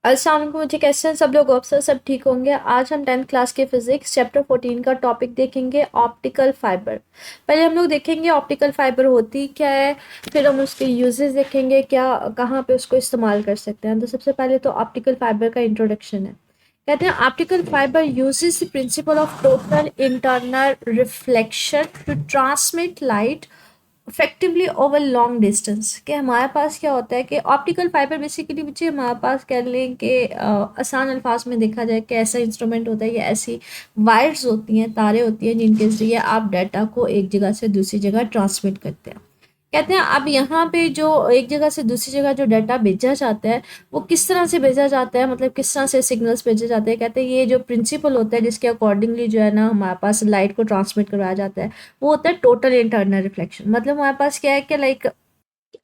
अस्सलाम वालेकुम मुझे कैसे हैं सब लोग अफसर सब ठीक होंगे। आज हम 10th क्लास के फिजिक्स चैप्टर 14 का टॉपिक देखेंगे ऑप्टिकल फाइबर। पहले हम लोग देखेंगे ऑप्टिकल फाइबर होती क्या है, फिर हम उसके यूजेस देखेंगे क्या कहाँ पे उसको इस्तेमाल कर सकते हैं। तो सबसे पहले तो ऑप्टिकल फाइबर का इंट्रोडक्शन है। कहते हैं optical fibre uses the principle of total internal reflection to transmit light effectively over long distance. कि हमारे पास क्या होता है कि ऑप्टिकल फाइबर बेसिकली बच्चे हमारे पास कह लें कि आसान अल्फाज में देखा जाए कि ऐसा इंस्ट्रूमेंट होता है या ऐसी वायर्स होती हैं, तारे होती हैं जिनके ज़रिए आप डाटा को एक जगह से दूसरी जगह ट्रांसमिट करते हैं। कहते हैं अब यहाँ पे जो एक जगह से दूसरी जगह जो डाटा भेजा जाता है वो किस तरह से भेजा जाता है, मतलब किस तरह से सिग्नल्स भेजे जाते हैं। कहते हैं ये जो प्रिंसिपल होता है जिसके अकॉर्डिंगली जो है ना हमारे पास लाइट को ट्रांसमिट करवाया जाता है वो होता है टोटल इंटरनल रिफ्लेक्शन। मतलब हमारे पास क्या है कि लाइक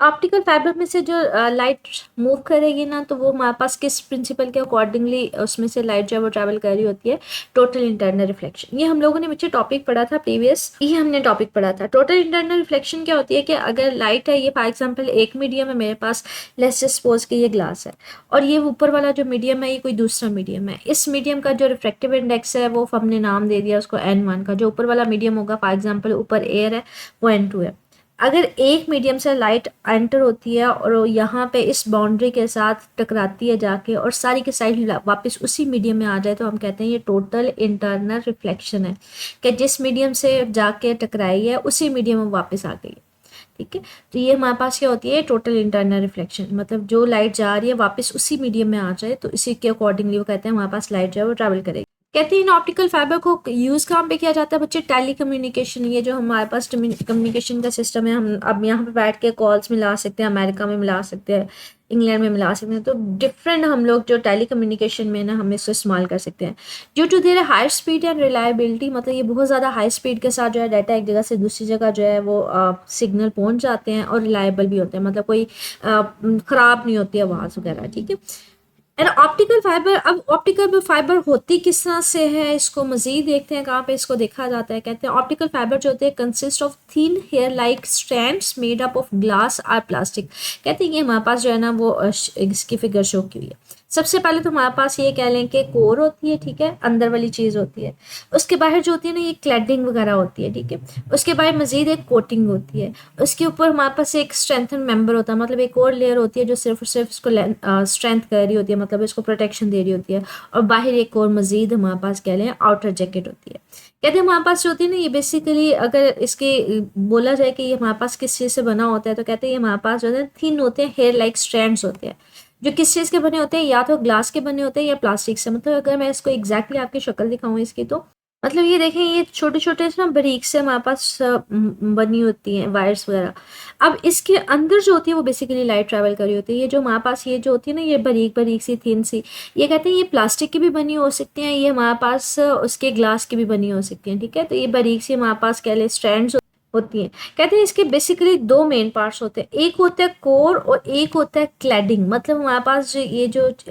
ऑप्टिकल फाइबर में से जो लाइट मूव करेगी ना तो वो हमारे पास किस प्रिंसिपल के अकॉर्डिंगली उसमें से लाइट जो है वो ट्रैवल कर रही होती है, टोटल इंटरनल रिफ्लेक्शन। ये हम लोगों ने बच्चे टॉपिक पढ़ा था प्रीवियस, ये हमने टॉपिक पढ़ा था। टोटल इंटरनल रिफ्लेक्शन क्या होती है कि अगर लाइट है, ये फॉर एग्जांपल एक मीडियम है मेरे पास, लेट्स जस्ट सपोज कि ये ग्लास है और ये ऊपर वाला जो मीडियम है ये कोई दूसरा मीडियम है। इस मीडियम का जो रिफ्रेक्टिव इंडेक्स है वो हमने नाम दे दिया उसको n1 का। जो ऊपर वाला मीडियम होगा फॉर एग्जाम्पल ऊपर एयर है वो n2 है। अगर एक मीडियम से लाइट एंटर होती है और यहाँ पे इस बाउंड्री के साथ टकराती है जाके और सारी की सारी वापस उसी मीडियम में आ जाए तो हम कहते हैं ये टोटल इंटरनल रिफ्लेक्शन है, कि जिस मीडियम से जाके टकराई है उसी मीडियम में वापस आ गई है। ठीक है, तो ये हमारे पास क्या होती है टोटल इंटरनल रिफ्लेक्शन, मतलब जो लाइट जा रही है वापस उसी मीडियम में आ जाए तो इसी के अकॉर्डिंगली वो कहते हैं हमारे पास लाइट जो है वो ट्रैवल करेगी। कहते हैं इन ऑप्टिकल फाइबर को यूज़ कहाँ पे किया जाता है बच्चे, टेली कम्युनिकेशन। ये जो हमारे पास कम्युनिकेशन का सिस्टम है, हम अब यहाँ पे बैठ के कॉल्स मिला सकते हैं, अमेरिका में मिला सकते हैं, इंग्लैंड में मिला सकते हैं, तो डिफरेंट हम लोग जो टेली कम्युनिकेशन में ना हम इसको इस्तेमाल कर सकते हैं। Due to their high speed and reliability, मतलब ये बहुत ज़्यादा हाई स्पीड के साथ जो है डाटा एक जगह से दूसरी जगह जो है वो सिग्नल पहुँच जाते हैं और रिलायबल भी होते हैं, मतलब कोई ख़राब नहीं होती आवाज़ वगैरह। ठीक है, एंड ऑप्टिकल फाइबर, अब ऑप्टिकल फाइबर होती किस तरह से है इसको मजीद देखते हैं कहाँ पे इसको देखा जाता है। कहते हैं ऑप्टिकल फाइबर जो होते हैं consist of thin hair like strands made up of glass और प्लास्टिक। कहते हैं ये हमारे पास जो है ना वो इसकी फिगर शो की हुई है। सबसे पहले तो हमारे पास ये कह लें कि कोर होती है, ठीक है, अंदर वाली चीज़ होती है। उसके बाहर जो होती है ना ये क्लैडिंग वगैरह होती है, ठीक है। उसके बाद मजीद एक कोटिंग होती है, उसके ऊपर हमारे पास एक स्ट्रेंथन मेंबर होता है, मतलब एक और लेयर होती है जो सिर्फ और सिर्फ इसको स्ट्रेंथ कर रही होती है, मतलब इसको प्रोटेक्शन दे रही होती है। और बाहर एक और मजीद हमारे पास कह लें आउटर जैकेट होती है। कहते हैं हमारे पास जो होती है ना ये बेसिकली अगर इसके बोला जाए कि ये हमारे पास किस चीज़ से बना होता है तो कहते हैं ये हमारे पास जो है थिन होते हैं, हेयर लाइक स्ट्रैंड्स होते हैं, जो किस चीज़ के बने होते हैं, या तो ग्लास के बने होते हैं या प्लास्टिक से। मतलब अगर मैं इसको एग्जैक्टली आपकी शक्ल दिखाऊँ इसकी तो मतलब ये देखें ये छोटे छोटे ना बारीक से हमारे पास बनी होती हैं वायर्स वगैरह। अब इसके अंदर जो होती है वो बेसिकली लाइट ट्रैवल कर रही होती है। ये जो हमारे पास ये जो होती है ना ये बारीक बारीक सी थिन सी, ये कहते हैं ये प्लास्टिक की भी बनी हो सकती हैं, ये हमारे पास उसके ग्लास की भी बनी हो सकती हैं। ठीक है, तो ये बारीक सी हमारे पास कह लें स्ट्रैंड्स होती हैं। कहते हैं इसके बेसिकली दो मेन पार्ट्स होते हैं, एक होता है कोर और एक होता है क्लैडिंग। मतलब हमारे पास जो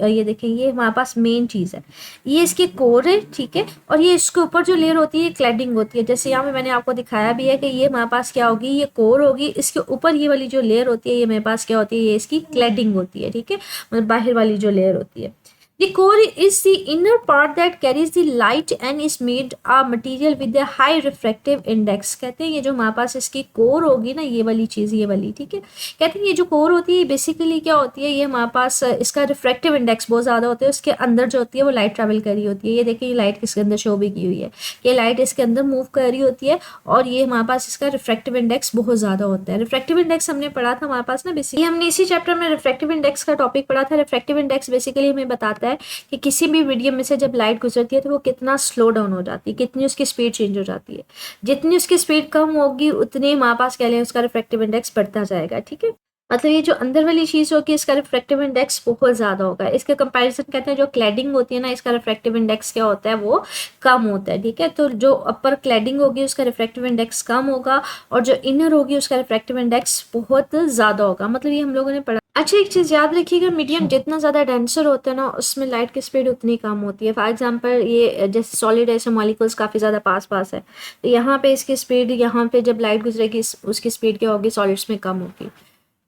ये देखें ये हमारे पास मेन चीज़ है, ये इसके कोर है, ठीक है, और ये इसके ऊपर जो लेयर होती है क्लैडिंग होती है। जैसे यहाँ पे मैंने आपको दिखाया भी है कि ये हमारे पास क्या होगी, ये कोर होगी, इसके ऊपर ये वाली जो लेयर होती है ये मेरे पास क्या होती है, ये इसकी क्लैडिंग होती है। ठीक है, मतलब बाहर वाली जो लेयर होती है। The core is the inner part that carries the light and is made of material with a high refractive index। कहते हैं ये जो हमारे पास इसकी कोर होगी ना ये वाली चीज़, ये वाली, ठीक है। कहते हैं ये जो कोर होती है बेसिकली क्या होती है, ये हमारे पास इसका रिफ्रैक्टिव इंडेक्स बहुत ज़्यादा होता है, उसके अंदर जो होती है वो लाइट ट्रैवल कर रही होती है। ये देखिए ये लाइट किसके अंदर शो भी की हुई है, ये लाइट इसके अंदर मूव कर रही होती है और ये हमारे पास इसका रिफ्रैक्टिव इंडेक्स बहुत ज़्यादा होता है। रिफ्रैक्टिव इंडेक्स हमने पढ़ा था हमारे पास ना, बेसिकली हमने इसी चैप्टर में रिफ्रैक्टिव इंडेक्स का टॉपिक पढ़ा था। रिफ्रैक्टिव इंडेक्स बेसिकली हमें बताता है कि किसी भी मीडियम में से जब लाइट गुजरती है तो वो कितना स्लो डाउन हो जाती है, कितनी उसकी स्पीड चेंज हो जाती है। जितनी उसकी स्पीड कम होगी उतनी हमारे पास कह लें उसका रिफ्रैक्टिव इंडेक्स बढ़ता जाएगा। ठीक है, मतलब ये जो अंदर वाली चीज़ होगी इसका रिफ्रैक्टिव इंडेक्स बहुत ज़्यादा होगा। इसके कंपैरिजन कहते हैं जो क्लैडिंग होती है ना इसका रिफ्रैक्टिव इंडेक्स क्या होता है वो कम होता है। ठीक है, तो जो अपर क्लैडिंग होगी उसका रिफ्रैक्टिव इंडेक्स कम होगा और जो इनर होगी उसका रिफ्रैक्टिव इंडेक्स बहुत ज़्यादा होगा। मतलब ये हम लोगों ने पढ़ा। अच्छा, एक चीज़ याद रखिएगा, मीडियम जितना ज़्यादा डेंसर होता है ना उसमें लाइट की स्पीड उतनी कम होती है। फॉर एग्जांपल ये जैसे सॉलिड है, ऐसे मॉलिक्यूल्स काफ़ी ज़्यादा पास पास है, तो यहाँ पे इसकी स्पीड, यहाँ पे जब लाइट गुजरेगी उसकी स्पीड क्या होगी, सॉलिड्स में कम होगी।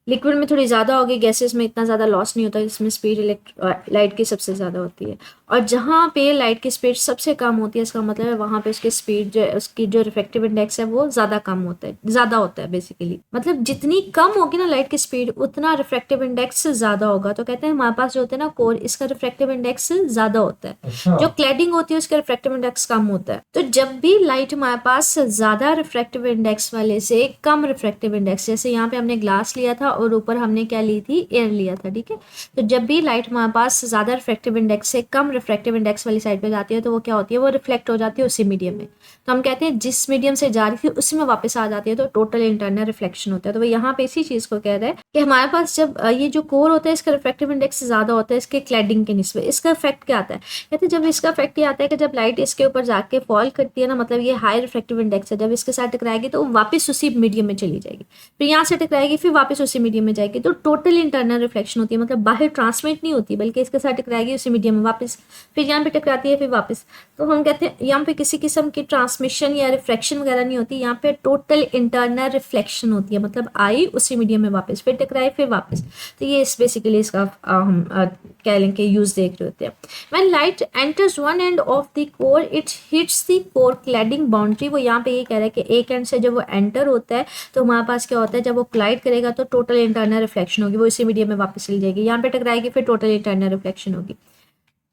लिक्विड में थोड़ी ज़्यादा होगी, गैसेस में इतना ज़्यादा लॉस नहीं होता, इसमें स्पीड लाइट की सबसे ज़्यादा होती है। और जहाँ पे लाइट की स्पीड सबसे कम होती है, इसका मतलब है वहाँ पे उसकी स्पीड जो उसकी जो रिफ्रैक्टिव इंडेक्स है वो ज़्यादा कम होता है, ज़्यादा होता है बेसिकली। मतलब जितनी कम होगी ना लाइट की स्पीड, उतना रिफ्रैक्टिव इंडेक्स ज़्यादा होगा। तो कहते हैं हमारे पास जो होता है ना कोर, इसका रिफ्रैक्टिव इंडेक्स ज़्यादा होता है। अच्छा। जो क्लैडिंग होती है उसका रिफ्रैक्टिव इंडेक्स कम होता है। तो जब भी लाइट हमारे पास ज़्यादा रिफ्रैक्टिव इंडेक्स वाले से कम रिफ्रैक्टिव इंडेक्स, जैसे यहाँ पे हमने ग्लास लिया था और ऊपर हमने क्या ली थी, एयर लिया था, ठीक है। तो जब भी लाइट हमारे पास ज़्यादा रिफ्रैक्टिव इंडेक्स से कम रिफ्रैक्टिव इंडेक्स वाली साइड पे जाती है, तो वो क्या होती है, वो रिफ्लेक्ट हो जाती है उसी मीडियम में। तो हम कहते हैं जिस मीडियम से जा रही थी उसी में वापस आ जाती है, तो टोटल इंटरनल रिफ्लेक्शन होता है। तो वो यहाँ पे इसी चीज़ को कह रहे हैं कि हमारे पास जब ये जो कोर होता है इसका रिफ्रैक्टिव इंडेक्स ज़्यादा होता है इसके क्लैडिंग के निस्बत। इसका इफेक्ट क्या आता है, कहते हैं जब इसका इफेक्ट ये आता है कि जब लाइट इसके ऊपर जाके फॉल करती है ना, मतलब ये हाई रिफ्रैक्टिव इंडेक्स है, जब इसके साथ टकराएगी तो वापस उसी मीडियम में चली जाएगी, फिर यहाँ से टकराएगी फिर वापस उसी मीडियम में जाएगी। तो टोटल इंटरनल रिफ्लेक्शन होती है, मतलब बाहर ट्रांसमिट नहीं होती बल्कि इसके साथ टकराएगी उसी मीडियम में वापस, फिर यहाँ पे टकराती है फिर वापस। तो हम कहते हैं यहाँ पे किसी किस्म की ट्रांसमिशन या रिफ्रैक्शन वगैरह नहीं होती, यहाँ पे टोटल इंटरनल रिफ्लेक्शन होती है, मतलब आई उसी मीडियम में वापस, फिर टकराई फिर वापस। तो ये इस बेसिकली इसका हम कह लें कि यूज देख रहे होते हैं। When light enters one end of the core, it hits the core cladding boundary। वो यहाँ पे ये कह रहा है कि एक एंड से जब वो एंटर होता है तो हमारे पास क्या होता है, जब वो क्लाइड करेगा तो टोटल इंटरनल रिफ्लेक्शन होगी, वो इसी मीडियम में वापस चली जाएगी, यहाँ पे टकराएगी फिर टोटल इंटरनल रिफ्लेक्शन होगी।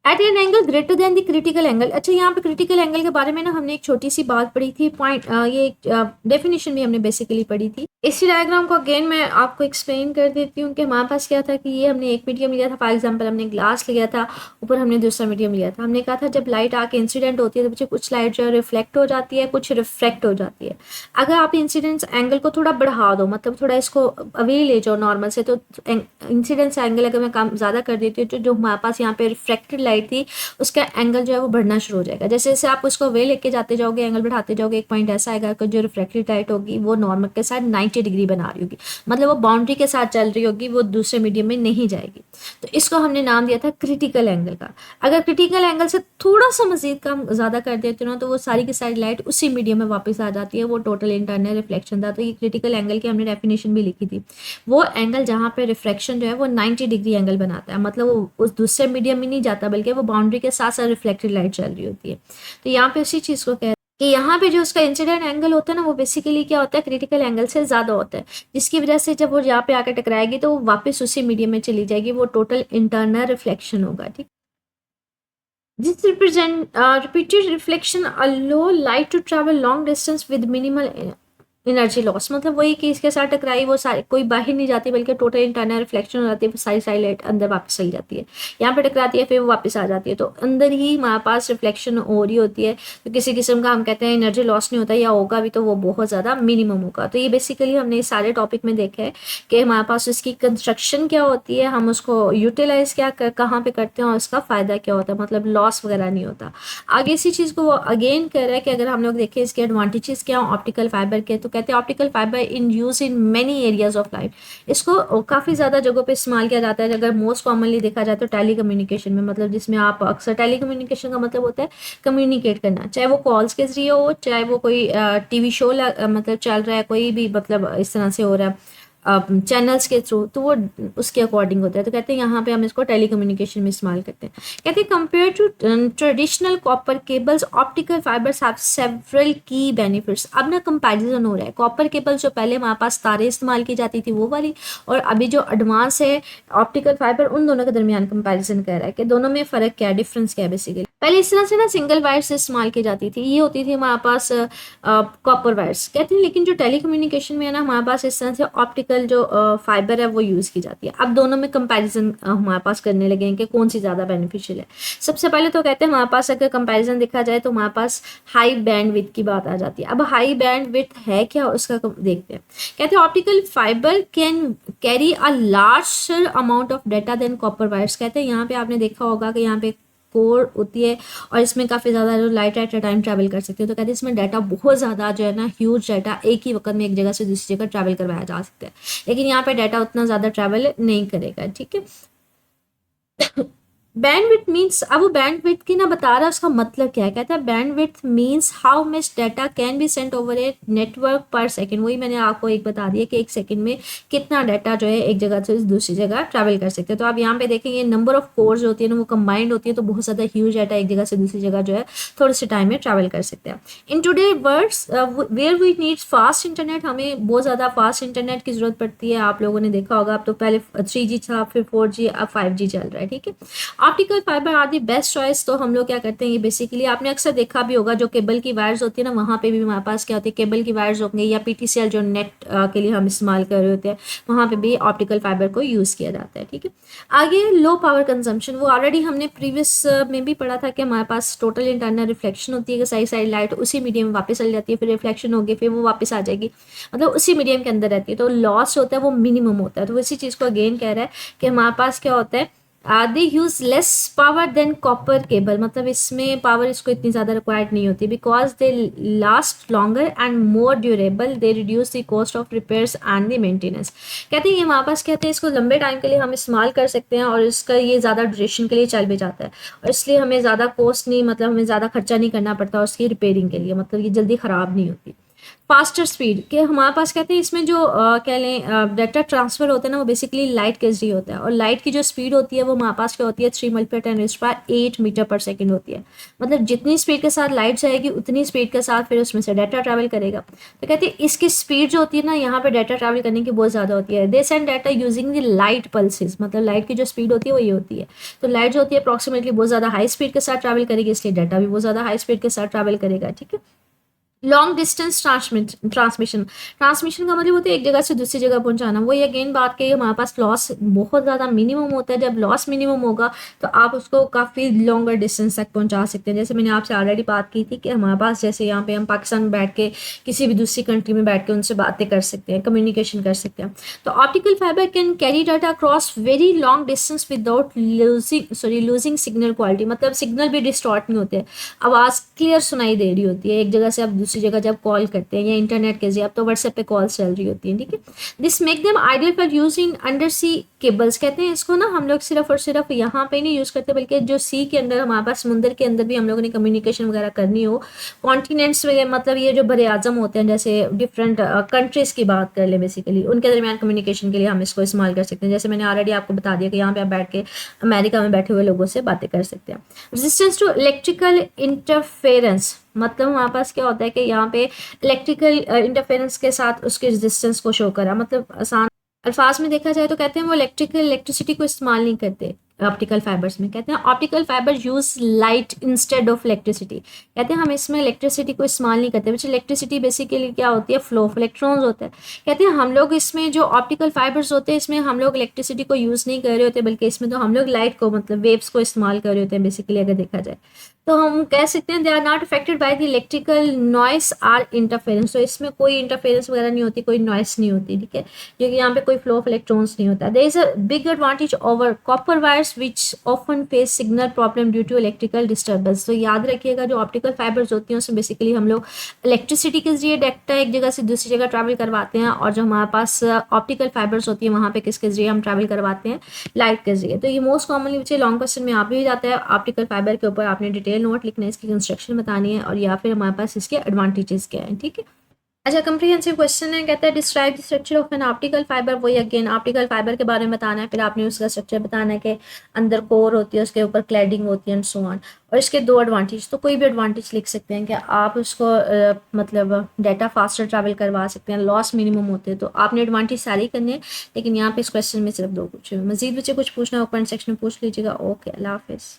At an angle greater than the critical angle. अच्छा, यहाँ पे क्रिटिकल एंगल के बारे में ना हमने एक छोटी सी बात पढ़ी थी, पॉइंट ये डेफिनेशन भी हमने बेसिकली पढ़ी थी। इसी डायग्राम को अगेन मैं आपको एक्सप्लेन कर देती हूँ कि हमारे पास क्या था कि ये हमने एक मीडियम लिया था, फॉर एग्जांपल हमने ग्लास लिया था, ऊपर हमने दूसरा मीडियम लिया था। हमने कहा था जब लाइट आके इंसिडेंट होती है तो बच्चे कुछ लाइट जो है रिफ्लेक्ट हो जाती है, कुछ रिफ्रैक्ट हो जाती है। अगर आप इंसिडेंस एंगल को थोड़ा बढ़ा दो, मतलब थोड़ा इसको अवे ले जाओ नॉर्मल से, तो इंसिडेंस एंगल अगर मैं कम ज़्यादा कर देती हूँ तो जो हमारे पास यहाँ पे रिफ्लेक्टेड लाइट थी उसका एंगल जो है वो बढ़ना शुरू हो जाएगा। जैसे जैसे आप उसको वे लेके जाते जाओगे, एंगल बढ़ाते जाओगे, एक पॉइंट ऐसा आएगा कि जो रिफ्रैक्टेड लाइट होगी वो नॉर्मल के साथ 90 डिग्री बना रही होगी, मतलब वो बाउंड्री के साथ चल रही होगी, वो दूसरे मीडियम में नहीं जाएगी। तो इसको हमने नाम दिया था क्रिटिकल एंगल का। अगर क्रिटिकल एंगल से थोड़ा सा मजीद कम ज़्यादा कर देते हो ना तो वो सारी की सारी लाइट उसी मीडियम में वापस आ जाती है, वो टोटल इंटरनल रिफ्लेक्शन था। तो ये क्रिटिकल एंगल की हमने डेफिनेशन भी लिखी थी, वो एंगल जहाँ पे रिफ्लेक्शन जो है वो 90 डिग्री एंगल बनाता है, मतलब वो उस दूसरे मीडियम में नहीं जाता बल्कि वो बाउंड्री के साथ साथ रिफ्लेक्टेड लाइट चल रही होती है। तो यहाँ पे उसी चीज़ को कह कि यहाँ पे जो उसका इंसिडेंट एंगल होता है ना वो बेसिकली क्या होता है, क्रिटिकल एंगल से ज़्यादा होता है, जिसकी वजह से जब वो यहाँ पे आकर टकराएगी तो वो वापस उसी मीडियम में चली जाएगी, वो टोटल इंटरनल रिफ्लेक्शन होगा, ठीक। This represent repeated reflection allow light to travel long distance with minimal energy loss. मतलब वही कि इसके साथ टकराई वो सारी कोई बाहर नहीं जाती बल्कि टोटल इंटरनल रिफ्लेक्शन हो जाती है, सारी सारी लाइट अंदर वापस चली जाती है, यहाँ पे टकराती है फिर वो वापस आ जाती है। तो अंदर ही हमारे पास रिफ्लेक्शन हो रही होती है, तो किसी किस्म का हम कहते हैं एनर्जी लॉस नहीं होता, या होगा भी तो वो बहुत ज़्यादा मिनिमम होगा। तो ये बेसिकली हमने इस सारे टॉपिक में देखा है कि हमारे पास उसकी कंस्ट्रक्शन क्या होती है, हम उसको यूटिलाइज क्या कहाँ पे करते हैं और उसका फ़ायदा क्या होता है, मतलब लॉस वगैरह नहीं होता। आगे इसी चीज़ को वो अगेन कह रहा है कि अगर हम लोग देखें इसके एडवांटेजेस क्या ऑप्टिकल फाइबर के, तो कहते हैं optical fibre in use in many areas of life. इसको काफ़ी ज़्यादा जगहों पे इस्तेमाल किया जाता है। अगर मोस्ट कॉमनली देखा जाए तो टेली कम्युनिकेशन में, मतलब जिसमें आप अक्सर टेली कम्युनिकेशन का मतलब होता है कम्युनिकेट करना, चाहे वो कॉल्स के जरिए हो, चाहे वो कोई टीवी शो मतलब चल रहा है, कोई भी मतलब इस तरह से हो रहा है चैनल्स के थ्रू, तो वो उसके अकॉर्डिंग होता है। तो कहते हैं यहाँ पे हम इसको टेली कम्युनिकेशन में इस्तेमाल करते हैं। कहते हैं compare to traditional copper cables optical fibres have several key benefits. अब ना कंपैरिजन हो रहा है, कॉपर केबल जो पहले हमारे पास तारें इस्तेमाल की जाती थी वो वाली, और अभी जो एडवांस है ऑप्टिकल फाइबर, उन दोनों के दरमियान कंपैरिजन कर रहा है कि दोनों में फ़र्क क्या है, डिफरेंस क्या है। बेसिकली पहले इस तरह से ना सिंगल वायर्स इस्तेमाल की जाती थी, ये होती थी हमारे पास कॉपर वायर्स कहते हैं, लेकिन जो टेली कम्युनिकेशन में है ना हमारे पास इस तरह से ऑप्टिकल जो फाइबर है वो यूज़ की जाती है। अब दोनों में कंपैरिजन हमारे पास करने लगे हैं कि कौन सी ज़्यादा बेनिफिशियल है। सबसे पहले तो कहते हैं हमारे पास अगर कंपैरिजन देखा जाए तो हमारे पास हाई बैंड विड्थ की बात आ जाती है। अब हाई बैंड विड्थ है क्या, उसका देखते हैं। कहते हैं optical fibre can carry a larger amount of data than copper wires. कहते हैं यहाँ पे आपने देखा होगा कि यहाँ पे कोर होती है और इसमें काफ़ी ज़्यादा जो light at a time travel कर सकती है। तो कहते हैं इसमें डाटा बहुत ज़्यादा जो है ना, ह्यूज डाटा एक ही वक्त में एक जगह से दूसरी जगह ट्रैवल करवाया जा सकता है, लेकिन यहाँ पे डाटा उतना ज़्यादा ट्रैवल नहीं करेगा, ठीक है। बैंडविड्थ मीन्स, अब वो बैंडविड्थ की ना बता रहा है उसका मतलब क्या है। कहता है bandwidth means how much data can be sent over a network पर सेकंड। वही मैंने आपको एक बता दिया कि एक सेकंड में कितना डाटा जो है एक जगह से दूसरी जगह ट्रैवल कर सकते हैं। तो आप यहाँ पे देखेंगे नंबर ऑफ कोर्स होती है ना वो कंबाइंड होती है, तो बहुत ज़्यादा ह्यूज डाटा एक जगह से दूसरी जगह जो है थोड़े से टाइम में ट्रैवल कर सकते हैं। In today words where we need fast internet, हमें बहुत ज़्यादा फास्ट इंटरनेट की जरूरत पड़ती है। आप लोगों ने देखा होगा, अब तो पहले 3G था, फिर 4G, अब 5G चल रहा है, ठीक है। Optical fibre are the best choice. तो हम लोग क्या करते हैं, ये बेसिकली आपने अक्सर देखा भी होगा, जो केबल की वायर्स होती है ना वहाँ पे भी हमारे पास क्या होती है, केबल की वायर्स होंगे, या PTCL जो नेट के लिए हम इस्तेमाल कर रहे होते हैं, वहाँ पे भी ऑप्टिकल फाइबर को यूज़ किया जाता है, ठीक है। आगे लो पावर कंजम्पशन, वो ऑलरेडी हमने प्रीवियस में भी पढ़ा था कि हमारे पास टोटल इंटरनल रिफ्लेक्शन होती है कि सारी सारी लाइट उसी मीडियम में वापस चली जाती है, फिर रिफ्लेक्शन होगी, फिर वो वापस आ जाएगी, मतलब उसी मीडियम के अंदर रहती है, तो लॉस होता है वो मिनिमम होता है। तो इसी चीज़ को अगेन कह रहा है कि हमारे पास क्या होता है, they use less power than copper cable, मतलब इसमें पावर इसको इतनी ज़्यादा रिक्वायर्ड नहीं होती, because they last longer and more durable, they reduce the cost of repairs and the maintenance. कहते हैं ये हमारे पास कहते हैं इसको लंबे टाइम के लिए हम इस्तेमाल कर सकते हैं, और इसका ये ज़्यादा ड्यूरेशन के लिए चल भी जाता है, और इसलिए हमें ज़्यादा कॉस्ट नहीं, मतलब हमें ज़्यादा खर्चा नहीं करना पड़ता उसकी रिपेयरिंग के लिए, मतलब ये जल्दी ख़राब नहीं होती। फास्टर स्पीड के हमारे पास कहते हैं इसमें जो कह लें डाटा ट्रांसफर होता है ना वो बेसिकली लाइट के जरिए होता है, और लाइट की जो स्पीड होती है वो हमारे पास क्या होती है 3 × 10⁸ मीटर पर सेकंड होती है। मतलब जितनी स्पीड के साथ लाइट जाएगी उतनी स्पीड के साथ फिर उसमें से डाटा ट्रैवल करेगा। तो कहते हैं इसकी स्पीड जो होती है ना यहाँ पे डाटा ट्रैवल करने की बहुत ज़्यादा होती है। They send data using the light pulses, मतलब लाइट की जो स्पीड होती है वो ये होती है। तो लाइट जो होती है अप्रॉक्सीमेटली बहुत ज़्यादा हाई स्पीड के साथ ट्रैवल करेगी, इसलिए डाटा भी बहुत ज़्यादा हाई स्पीड के साथ ट्रैवल करेगा, ठीक है। लॉन्ग डिस्टेंस ट्रांसमिशन, ट्रांसमिशन का मतलब होता है एक जगह से दूसरी जगह पहुंचाना। वही अगेन बात कही, हमारे पास लॉस बहुत ज़्यादा मिनिमम होता है। जब लॉस मिनिमम होगा तो आप उसको काफ़ी लॉन्गर डिस्टेंस तक पहुंचा सकते हैं। जैसे मैंने आपसे ऑलरेडी बात की थी कि हमारे पास जैसे यहाँ पे हम पाकिस्तान में बैठ के किसी भी दूसरी कंट्री में बैठ के उनसे बातें कर सकते हैं, कम्युनिकेशन कर सकते हैं। तो optical fibre can carry data across very long distance without losing signal quality, मतलब सिग्नल भी डिस्टॉर्ट नहीं होते, आवाज़ क्लियर सुनाई दे रही होती है एक जगह से आप दूसरी जगह जब कॉल करते हैं, या इंटरनेट के जरिए, अब तो व्हाट्सएप पे कॉल्स चल रही होती हैं, ठीक है। This make them ideal for use in undersea cables. कहते हैं इसको ना हम लोग सिर्फ और सिर्फ यहाँ पे नहीं यूज़ करते, बल्कि जो सी के अंदर हमारे पास समुद्र के अंदर भी हम लोगों ने कम्युनिकेशन वगैरह करनी हो, कॉन्टिनेंट्स वगैरह, मतलब ये जो बड़े आजम होते हैं, जैसे डिफरेंट कंट्रीज़ की बात कर ले, बेसिकली उनके दरमियान कम्युनिकेशन के लिए हम इसको इस्तेमाल कर सकते हैं। जैसे मैंने ऑलरेडी आपको बता दिया कि यहाँ पे आप बैठ के अमेरिका में बैठे हुए लोगों से बातें कर सकते हैं। रेजिस्टेंस टू इलेक्ट्रिकल इंटरफेरेंस, मतलब हमारे पास क्या होता है कि यहाँ पे इलेक्ट्रिकल इंटरफेरेंस के साथ उसके रेजिस्टेंस को शो करा, मतलब आसान अल्फाज में देखा जाए तो कहते हैं वो इलेक्ट्रिसिटी को इस्तेमाल नहीं करते ऑप्टिकल फाइबर्स में। कहते हैं optical fibre use light instead of electricity. कहते हैं हम इसमें इलेक्ट्रिसिटी को इस्तेमाल नहीं करते, बच्चे इलेक्ट्रिसिटी बेसिकली क्या होती है, फ्लो ऑफ इलेक्ट्रॉन्स होता है। कहते हैं हम लोग इसमें जो ऑप्टिकल फाइबर्स होते हैं इसमें हम लोग इलेक्ट्रिसिटी को यूज़ नहीं कर रहे होते, बल्कि इसमें तो हम लोग लाइट को, मतलब वेव्स को इस्तेमाल कर रहे होते हैं बेसिकली, अगर देखा जाए तो हम कह सकते हैं they are not affected by the electrical noise or interference. तो इसमें कोई इंटरफेरेंस वगैरह नहीं होती, कोई नॉइस नहीं होती, ठीक है, जो कि यहाँ पे कोई फ्लो ऑफ इलेक्ट्रॉन्स नहीं होता। There is a big advantage over copper wires which often face signal problem due to electrical disturbance. तो याद रखिएगा जो ऑप्टिकल फाइबर्स होती हैं उसमें बेसिकली हम लोग इलेक्ट्रिसिटी के जरिए डाटा एक जगह से दूसरी जगह ट्रैवल करवाते हैं, और जो हमारे पास ऑप्टिकल फाइबर्स होती है वहाँ पे किसके जरिए हम ट्रैवल करवाते हैं, लाइट के जरिए। तो ये मोस्ट कॉमनली बच्चे लॉन्ग क्वेश्चन में आ भी जाता है। ऑप्टिकल फाइबर के ऊपर आपने डिटेल नोट लिखना है, इसकी कंस्ट्रक्शन बतानी है, और या फिर हमारे पास इसके एडवांटेजेस क्या हैं, ठीक है। अच्छा, कंप्रीहेंसिव क्वेश्चन है, कहता है describe the structure of an optical fibre. वही अगेन ऑप्टिकल फाइबर के बारे में बताना है, फिर आपने उसका स्ट्रक्चर बताना है कि अंदर कोर होती है, उसके ऊपर क्लैडिंग होती है एंड सो ऑन, और इसके दो एडवांटेज, तो कोई भी एडवांटेज लिख सकते हैं कि आप उसको मतलब डाटा फास्टर ट्रैवल करवा सकते हैं, लॉस मिनिमम होते हैं। तो आपने एडवांटेज सारी करनी है, लेकिन यहाँ पे इस क्वेश्चन में सिर्फ दो पूछे। मजीद बच्चे कुछ पूछना हो कमेंट सेक्शन में पूछ लीजिएगा। ओके, अल्लाह हाफिज़।